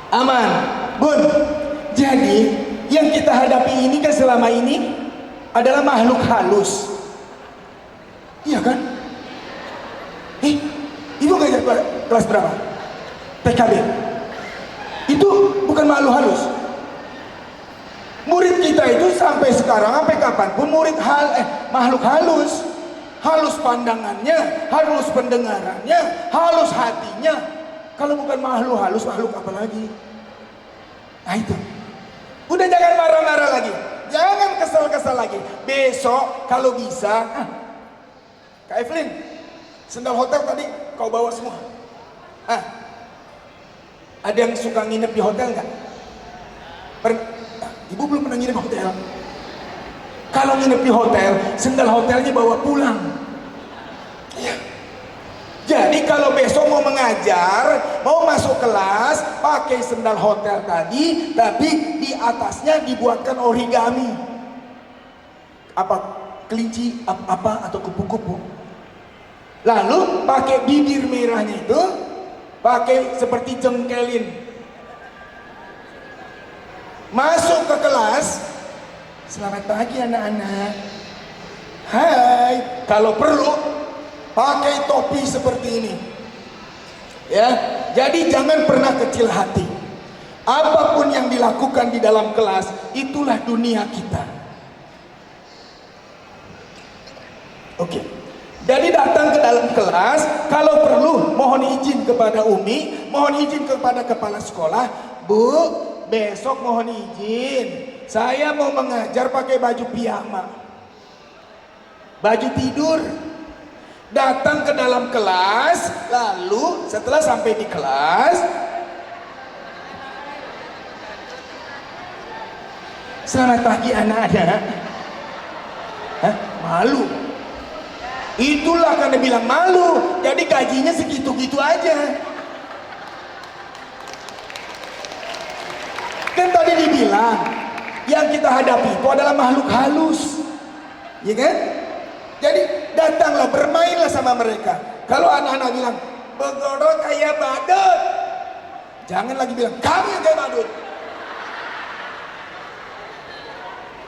Aman. Bun, jadi yang kita hadapi ini kan selama ini adalah makhluk halus. Iya kan? Ibu ngajar kelas berapa? PKB. Itu bukan makhluk halus. Murid kita itu sampai sekarang, sampai kapanpun makhluk halus. Halus pandangannya, halus pendengarannya, halus hatinya. Kalau bukan makhluk halus, makhluk apa lagi? Nah itu. Udah jangan marah-marah lagi. Jangan kesal-kesal lagi. Besok kalau bisa, Kak Evelyn, sendal hotel tadi kau bawa semua. Ada yang suka nginep di hotel nggak? Ibu belum pernah nginep di hotel. Kalau nginep di hotel, sendal hotelnya bawa pulang. Ya. Jadi kalau besok mau mengajar, mau masuk kelas, pakai sendal hotel tadi, tapi di atasnya dibuatkan origami. Apa kelinci, apa atau kupu-kupu. Lalu pakai bibir merahnya itu, pakai seperti jengkelin. Masuk ke kelas, selamat pagi anak-anak. Hai, kalau perlu pakai topi seperti ini. Ya, jadi jangan pernah kecil hati. Apapun yang dilakukan di dalam kelas, itulah dunia kita. Oke. Jadi datang ke dalam kelas, kalau perlu mohon izin kepada Umi, mohon izin kepada kepala sekolah, Bu, besok mohon izin. Saya mau mengajar pakai baju piyama. Baju tidur. Datang ke dalam kelas, lalu setelah sampai di kelas, selamat pagi anak-anak. Malu. Itulah karena bilang malu, jadi gajinya segitu-gitu aja. Kan tadi dibilang, yang kita hadapi itu adalah makhluk halus, ya kan? Jadi datanglah, bermainlah sama mereka. Kalau anak-anak bilang, begoro kayak badut, jangan lagi bilang, kamu yang kayak badut.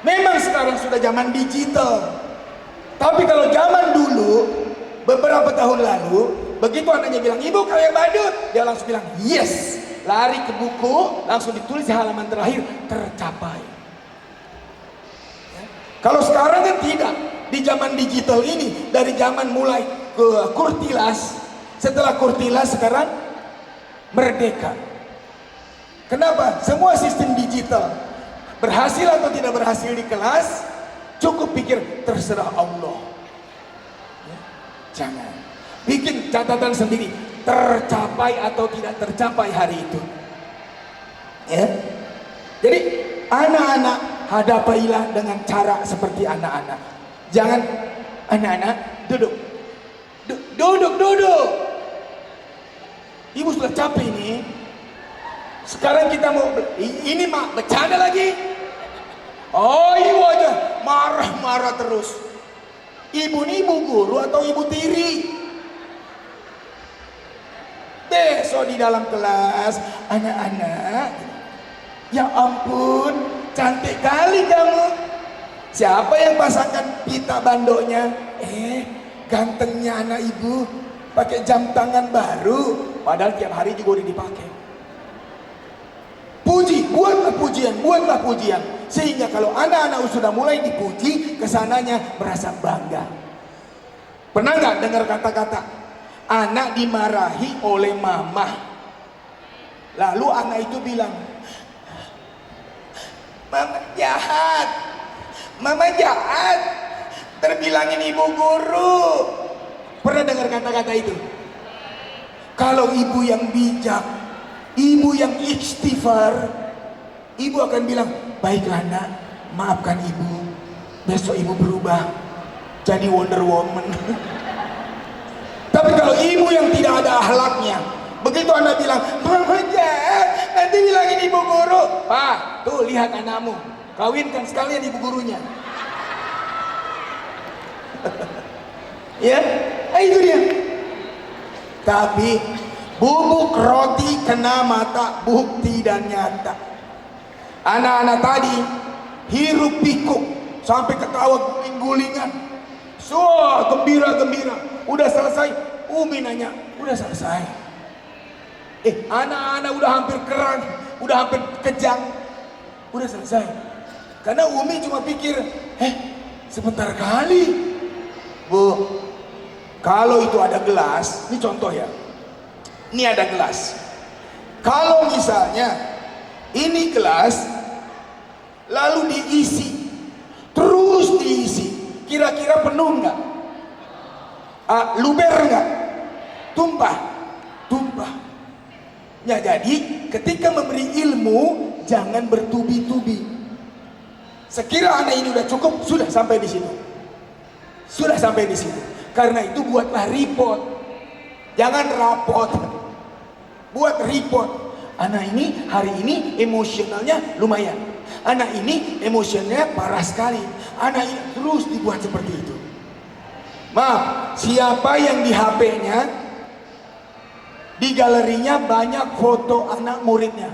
Memang sekarang sudah zaman digital. Tapi kalau zaman dulu, beberapa tahun lalu, begitu anaknya bilang, ibu kayak badut, dia langsung bilang, yes. Lari ke buku, langsung ditulis di halaman terakhir, tercapai. Ya. Kalau sekarang kan tidak. Di zaman digital ini, dari zaman mulai ke Kurtilas, setelah Kurtilas sekarang Merdeka. Kenapa? Semua sistem digital. Berhasil atau tidak berhasil di kelas, cukup pikir terserah Allah. Ya. Jangan bikin catatan sendiri, tercapai atau tidak tercapai hari itu. Ya. Jadi anak-anak hadapailah dengan cara seperti anak-anak. Jangan anak-anak duduk. Duduk. Ibu sudah capek ini. Sekarang kita mau ini mak bercanda lagi. Oh, ibu aja marah-marah terus. Ibu ini ibu guru atau ibu tiri? Besok di dalam kelas, anak-anak, ya ampun, cantik kali kamu. Siapa yang pasangkan pita bandoknya? Gantengnya anak ibu, pakai jam tangan baru, padahal tiap hari juga udah dipakai. Puji, buatlah pujian, sehingga kalau anak-anak sudah mulai dipuji, kesananya merasa bangga. Pernah nggak dengar kata-kata anak dimarahi oleh mama, lalu anak itu bilang, mama jahat, terbilangin ibu guru. Pernah dengar kata-kata itu? Kalau ibu yang bijak, ibu yang istighfar, ibu akan bilang, baiklah nak, maafkan ibu, besok ibu berubah jadi Wonder Woman. Tapi kalau ibu yang tidak ada akhlaknya, begitu anak bilang, mama jahat, nanti bilangin ibu guru. Pak, tuh lihat anakmu, kawinkan sekalian ibu gurunya. Ya, itu dia. Tapi Bubuk roti kena mata, bukti dan nyata. Anak-anak tadi hirup pikuk sampai ketawa guling-gulingan. Gembira-gembira. Udah selesai. Umi nanya, udah selesai? Anak-anak udah hampir kerang, udah hampir kejang. Udah selesai. Karena Umi cuma pikir, sebentar kali. Bu, kalau itu ada gelas, ini contoh ya. Ini ada gelas. Kalau misalnya ini gelas lalu diisi, terus diisi, kira-kira penuh nggak? Luber nggak? Tumpah? Ya, jadi ketika memberi ilmu jangan bertubi-tubi. Sekira anak ini udah cukup, sudah sampai di situ. Karena itu buatlah report, jangan rapot. Buat report. Anak ini hari ini emosionalnya lumayan. Anak ini emosionalnya parah sekali. Anak ini terus dibuat seperti itu. Maaf, siapa yang di HP-nya, di galerinya banyak foto anak muridnya.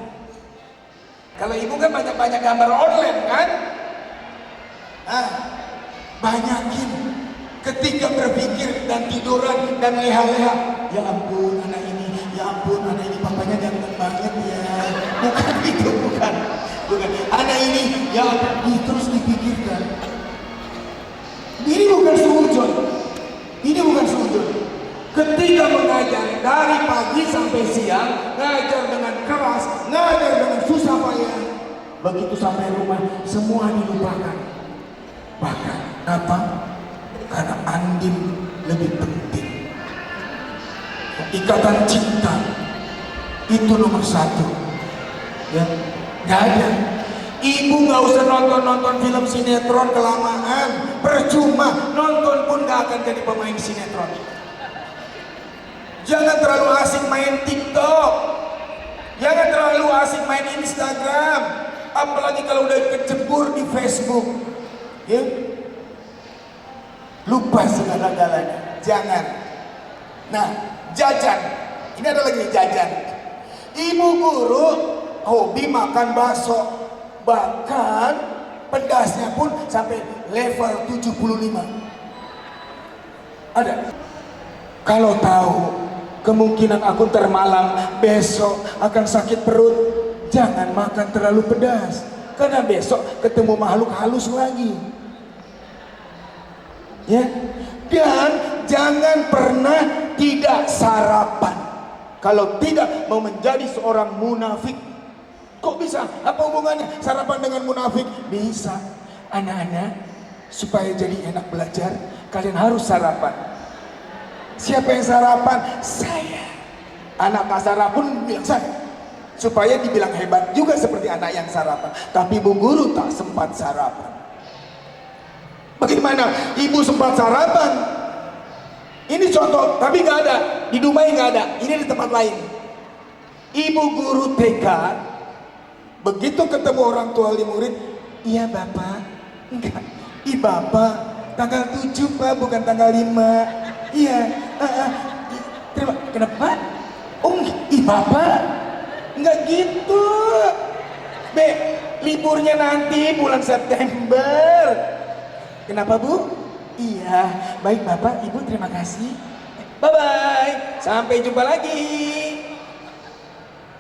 Kalau ibu kan banyak-banyak gambar online kan? Banyakin. Ketika berpikir dan tiduran dan leha-leha, ya ampun anak ini, papanya ganteng banget ya. Bukan itu, bukan. Anak ini, ya terus dipikirkan. Ini bukan suudzon. Ketika mengajar dari pagi sampai siang, ngajar dengan keras, ngajar dengan susah payah, begitu sampai rumah semua dilupakan. Bahkan apa? Karena andin lebih penting. Ikatan cinta itu nomor satu. Ya, nggak ada. Ibu nggak usah nonton film sinetron kelamaan, percuma. Nonton pun nggak akan jadi pemain sinetron. Jangan terlalu asik main TikTok, jangan terlalu asik main Instagram, apalagi kalau udah kecebur di Facebook. Ya, lupa segala-galanya. Jangan. Nah, jajan. Ini ada lagi jajan. Ibu guru hobi makan bakso, bahkan pedasnya pun sampai level 75. Ada. Kalau tahu kemungkinan aku ntar malam besok akan sakit perut, jangan makan terlalu pedas, karena besok ketemu makhluk halus lagi. Ya, dan jangan pernah tidak sarapan. Kalau tidak mau menjadi seorang munafik. Kok bisa? Apa hubungannya sarapan dengan munafik? Bisa. Anak-anak, supaya jadi enak belajar, kalian harus sarapan. Siapa yang sarapan? Saya. Anak kasara pun bilang saya, supaya dibilang hebat juga seperti anak yang sarapan. Tapi bu guru tak sempat sarapan. Bagaimana? Ibu sempat sarapan. Ini contoh, tapi nggak ada di Dumai, nggak ada. Ini di tempat lain. Ibu guru TK begitu ketemu orang tua wali murid, iya bapak, enggak, bapak tanggal 7 pak, bukan tanggal 5. Iya, terima. Kenapa? Bapak enggak gitu. Liburnya nanti bulan September. Kenapa bu? Iya, baik bapak, ibu terima kasih. Bye bye, sampai jumpa lagi.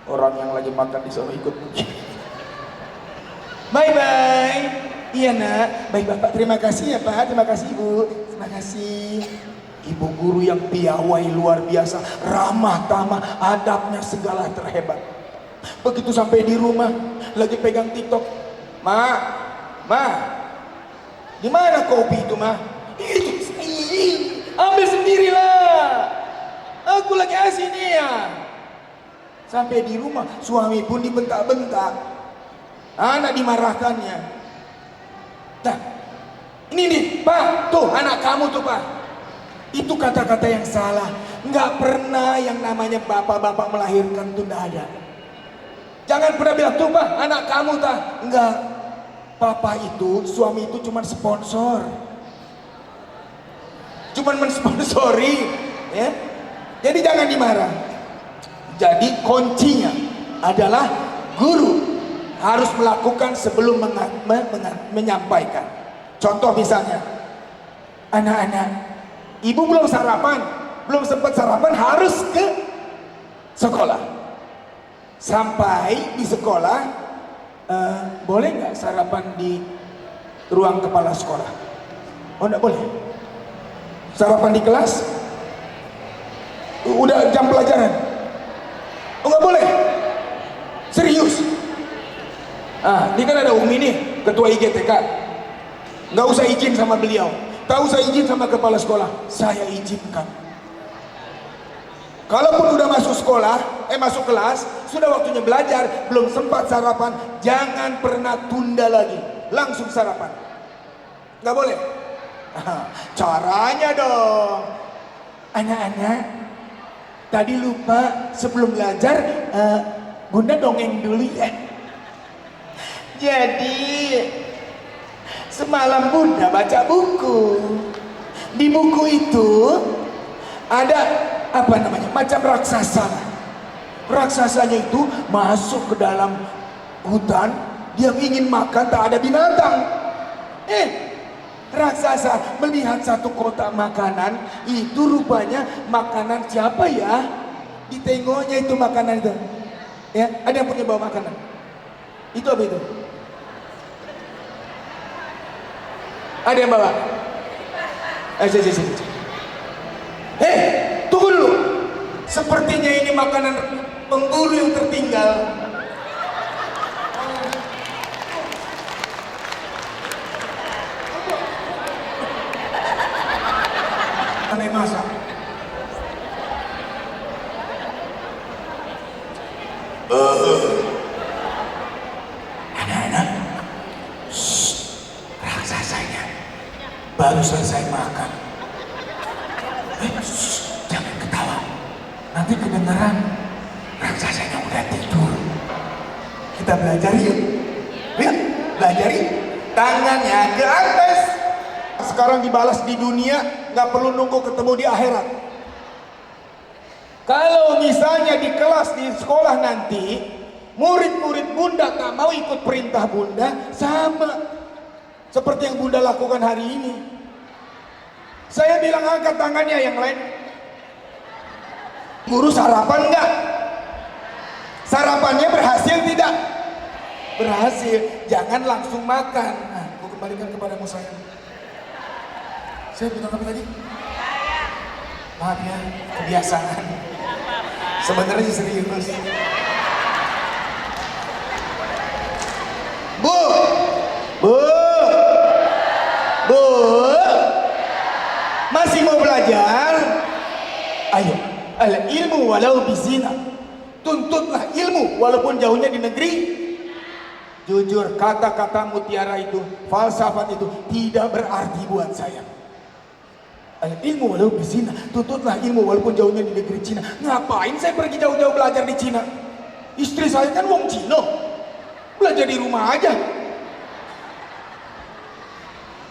Orang yang lagi makan di sana ikut. Bye bye. Iya nak, baik bapak, terima kasih ya pak, terima kasih ibu, terima kasih. Ibu guru yang piawai luar biasa, ramah tamah, adabnya segala terhebat. Begitu sampai di rumah, lagi pegang TikTok, ma, di mana kopi itu ma? Itu, ambil sendirilah. Aku lagi asin ya. Sampai di rumah, suami pun dibentak-bentak, anak dimarahkannya. Nah, ini nih, pak, tuh anak kamu tuh pak. Itu kata-kata yang salah. Nggak pernah yang namanya bapak-bapak melahirkan tuh nggak ada. Jangan pernah bilang tuh pak, anak kamu tak. Enggak. Papa itu, suami itu cuma sponsor. Cuman mensponsori, ya. Jadi jangan dimarah. Jadi kuncinya adalah guru harus melakukan sebelum menyampaikan. Contoh misalnya, anak-anak, ibu belum sarapan, belum sempat sarapan, harus ke sekolah. Sampai di sekolah, boleh nggak sarapan di ruang kepala sekolah? Oh, nggak boleh. Sarapan di kelas, udah jam pelajaran, oh nggak boleh. Serius. Ini kan ada Umi nih, ketua IGTK. Nggak usah izin sama beliau, tak usah izin sama kepala sekolah, saya izinkan. Kalaupun udah masuk sekolah, masuk kelas, sudah waktunya belajar, belum sempat sarapan, jangan pernah tunda lagi, langsung sarapan. Nggak boleh. Caranya dong, anak-anak, tadi lupa sebelum belajar, Bunda dongeng dulu ya. Jadi semalam Bunda baca buku. Di buku itu ada apa namanya, macam raksasa. Raksasanya itu masuk ke dalam hutan, dia ingin makan, tak ada binatang. Raksasa melihat satu kotak makanan, itu rupanya makanan siapa ya? Ditengoknya itu makanan itu. Ya, ada yang punya bawa makanan. Itu apa itu? Ada yang bawa? Tunggu dulu. Sepertinya ini makanan pemburu yang tertinggal. Aneh masak. Anak-anak, raksasanya baru selesai makan. Jangan ketawa, nanti kedengaran raksasanya udah tidur. Kita belajar yuk. Belajar yuk. Tangannya ke atas. Sekarang dibalas di dunia, nggak perlu nunggu ketemu di akhirat. Kalau misalnya di kelas di sekolah nanti, murid-murid Bunda tak mau ikut perintah Bunda, sama seperti yang Bunda lakukan hari ini. Saya bilang angkat tangannya, yang lain. Guru sarapan enggak? Sarapannya berhasil tidak? Berhasil. Jangan langsung makan. Nah, aku kembalikan kepadamu saya. Saya bilang apa tadi? Maaf ya, kebiasaan. Sebenarnya serius. Bu, masih mau belajar? Ayo, ilmu walau bizina. Tuntutlah ilmu walaupun jauhnya di negeri. Jujur, kata-kata mutiara itu, falsafat itu tidak berarti buat saya. Ilmu walau bizina, tuntutlah ilmu walaupun jauhnya di negeri Cina. Ngapain saya pergi jauh-jauh belajar di Cina? Istri saya kan wong Cina, belajar di rumah aja.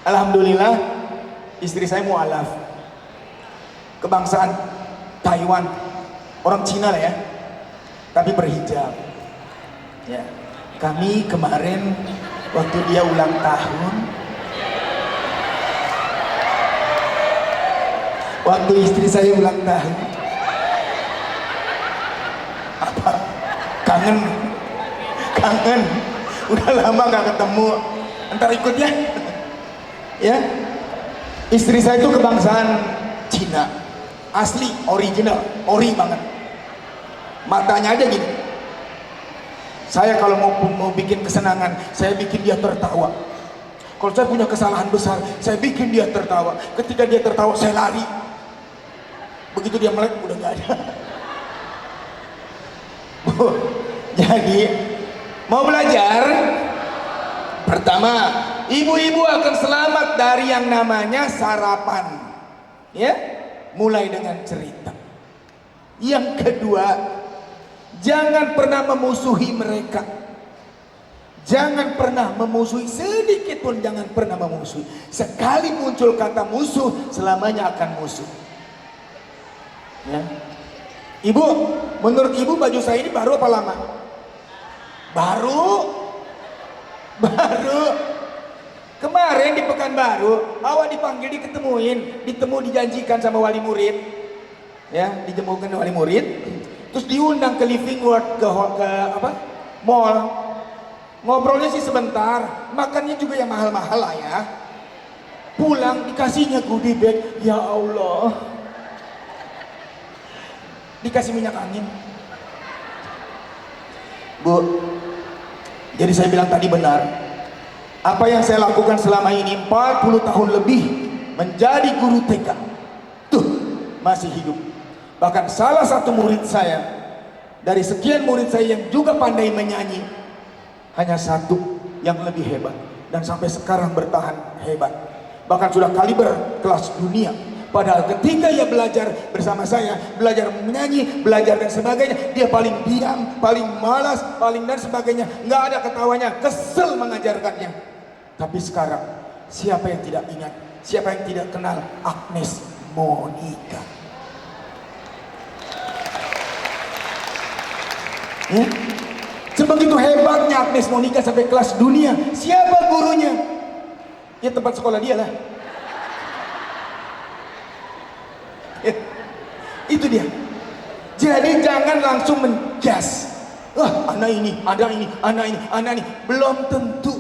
Alhamdulillah, istri saya mualaf, kebangsaan Taiwan, orang Cina lah ya, tapi berhijab. Ya, kami kemarin waktu dia ulang tahun, waktu istri saya ulang tahun, apa? Kangen, udah lama gak ketemu, ntar ikut ya. Ya, istri saya itu kebangsaan Cina, asli, original, ori banget. Matanya aja gini. Saya kalau mau bikin kesenangan, saya bikin dia tertawa. Kalau saya punya kesalahan besar, saya bikin dia tertawa. Ketika dia tertawa, saya lari. Begitu dia melek, udah gak ada. Jadi, mau belajar? Pertama, ibu-ibu akan selamat dari yang namanya sarapan. Ya, mulai dengan cerita. Yang kedua, jangan pernah memusuhi mereka. Jangan pernah memusuhi, sedikit pun jangan pernah memusuhi. Sekali muncul kata musuh, selamanya akan musuh. Ya. Ibu, menurut ibu baju saya ini baru apa lama? Baru. Baru. Kemarin di Pekanbaru, awak dipanggil ditemu dijanjikan sama wali murid, ya, dijemukan wali murid, terus diundang ke living world, ke apa, mall, ngobrolnya sih sebentar, makannya juga yang mahal-mahal lah ya, pulang dikasihnya goodie bag, ya Allah, dikasih minyak angin. Bu, jadi saya bilang tadi benar. Apa yang saya lakukan selama ini 40 tahun lebih menjadi guru TK, tuh masih hidup. Bahkan salah satu murid saya dari sekian murid saya yang juga pandai menyanyi, hanya satu yang lebih hebat dan sampai sekarang bertahan hebat. Bahkan sudah kaliber kelas dunia. Padahal ketika ia belajar bersama saya, belajar menyanyi, belajar dan sebagainya, dia paling diam, paling malas, paling dan sebagainya, nggak ada ketawanya, kesel mengajarkannya. Tapi sekarang, siapa yang tidak ingat, siapa yang tidak kenal Agnes Monica? Ya? Sebegitu hebatnya Agnes Monica sampai kelas dunia. Siapa gurunya? Ya tempat sekolah dia lah. Ya, itu dia. Jadi jangan langsung menjas. Wah, anak ini, anak ini, anak ini, anak ini. Belum tentu.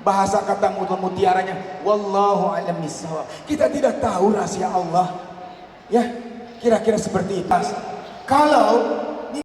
Bahasa kata mutiaranya, wallahu a'lam bishawab. Kita tidak tahu rahasia Allah. Ya, kira-kira seperti itu. Kalau